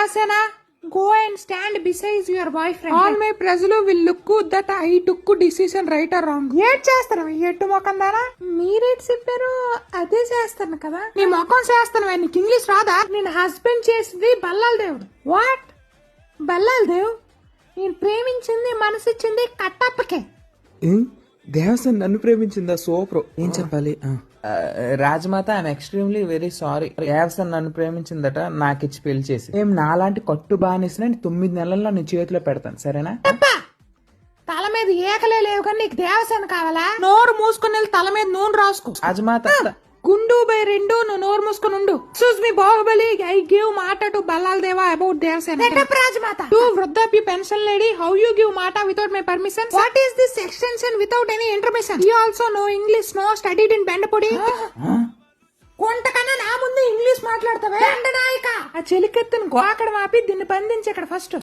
Devasena, go and stand beside your boyfriend. All my ప్రజలు will look that I took decision right or wrong. ఏడ్ చేస్తాను ఎట్టు మొఖం దానా? మీరేట్ చెప్పారు అదే చేస్తాను కదా. నీ మొఖం చేస్తాను, నీకు ఇంగ్లీష్ రాదా? నేను హస్బెండ్ చేసింది బల్లాల దేవుడు. వాట్? బల్లాల దేవ్? నేను ప్రేమించింది మనసిచ్చింది కట్టప్పకే. దేవసేన నన్ను ప్రేమించిందా? సూపర్. ఏం చెప్పాలి? Rajamata I'm extremely very sorry. Devasena నన్ను ప్రేమించిందట, నాకిచ్చి పెళ్లి చేసి. ఏం నాలాంటి కట్టు బానిసిన 9 నెలల్లో నీ చేతిలో పెడతాను, సరేనా? తల మీద ఏకలే లేవు కానీ నీకు దేవసేన కావాలా? నోరు మూసుకుని వెళ్ళి తల మీద నూనె రాసుకో. రాజమాత గుండు బై 2 నువ్వు నోరు మూసుకుని ఉండు. Excuse me Baahubali, I give మాట to Ballala Deva about Devasena. Rajamata to వృద్ధాప్య pension lady, how you give మాట without my permission? What is this extension without any intermission? You also no English, no studied in బెండపొడి. కొంటకన్నా నా ముందు ఇంగ్లీష్ మాట్లాడతావే నాయక. ఆ చెలికెత్తును గోకడం ఆపి దీన్ని బంధించి ఇక్కడ ఫస్ట్.